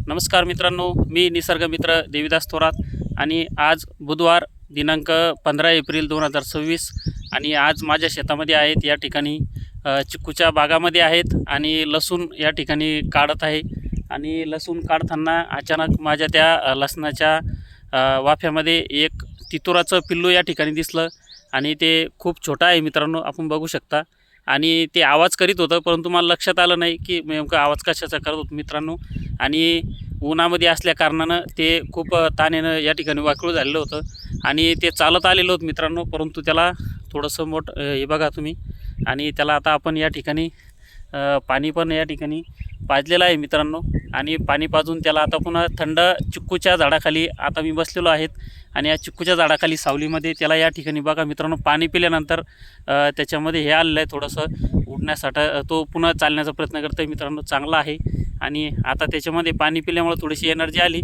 नमस्कार मित्रांनो, मी निसर्ग मित्र देविदास थोरात आणि आज बुधवार दिनांक 15 एप्रिल 2026 आणि आज माझ्या शेतामध्ये आहेत. या ठिकाणी चिक्कूच्या बागामध्ये आहेत आणि लसूण या ठिकाणी काढत आहे. आणि लसूण काढताना अचानक माझ्या त्या लसणाच्या वाफ्यामध्ये एक तितुराचं पिल्लू या ठिकाणी दिसलं आणि ते खूप छोटं आहे मित्रांनो, आपण बघू शकता. आणि ते आवाज करीत होतं, परंतु मला लक्षात आलं नाही की नेमका आवाज कशाचा करत होतं मित्रांनो. आणि उन्हामध्ये असल्या कारणानं ते खूप ताणेनं या ठिकाणी वाकडं झालेलं होतं आणि ते चालत आलेलं होतं मित्रांनो. परंतु त्याला थोडंसं हे बघा तुम्ही. आणि त्याला आता आपण या ठिकाणी पाणी पण या ठिकाणी पाजलेलं आहे मित्रांनो. आणि पाणी पाजून त्याला आता पुन्हा थंड चिक्कूच्या झाडाखाली आता मी बसलेलो आहेत. आणि या चिक्कूच्या झाडाखाली सावलीमध्ये त्याला या ठिकाणी बघा मित्रांनो, पाणी पिल्यानंतर त्याच्यामध्ये हे आलेलं आहे थोडंसं उडण्यासाठी. तो पुन्हा चालण्याचा प्रयत्न करतो आहे मित्रांनो, चांगला आहे. आणि आता त्याच्यामध्ये पाणी पिल्यामुळे थोडीशी एनर्जी आली.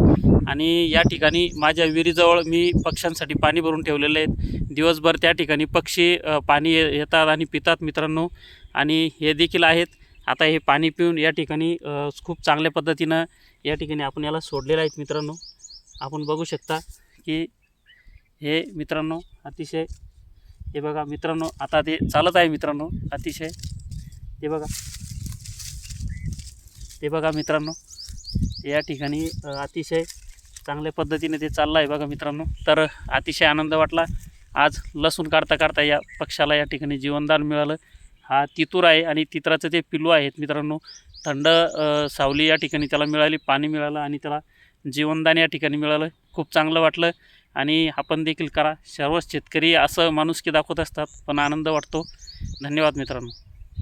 आणि या ठिकाणी माझ्या विहिरीजवळ मी पक्ष्यांसाठी पाणी भरून ठेवलेलं आहे. दिवसभर त्या ठिकाणी पक्षी पाणी येतात आणि पितात मित्रांनो. आणि हे देखील आहेत. आता हे पाणी पिऊन या ठिकाणी खूप चांगल्या पद्धतीनं या ठिकाणी आपण याला सोडलेलं आहे मित्रांनो. आपण बघू शकता की हे मित्रांनो अतिशय, हे बघा मित्रांनो, आता ते चालत आहे मित्रांनो अतिशय. ते बघा मित्रांनो, या ठिकाणी अतिशय चांगल्या पद्धतीने ते चाललं आहे बघा मित्रांनो. तर अतिशय आनंद वाटला आज लसूण काढता काढता या पक्षाला या ठिकाणी जीवनदान मिळालं. हा तितूर आहे आणि तितराचं ते पिल्लू आहेत मित्रांनो. थंड सावली या ठिकाणी त्याला मिळाली, पाणी मिळालं आणि त्याला जीवनदान या ठिकाणी मिळालं. खूप चांगलं वाटलं. आणि आपण देखील करा. सर्वच शेतकरी असं माणुसकी दाखवत असतात, पण आनंद वाटतो. धन्यवाद मित्रांनो.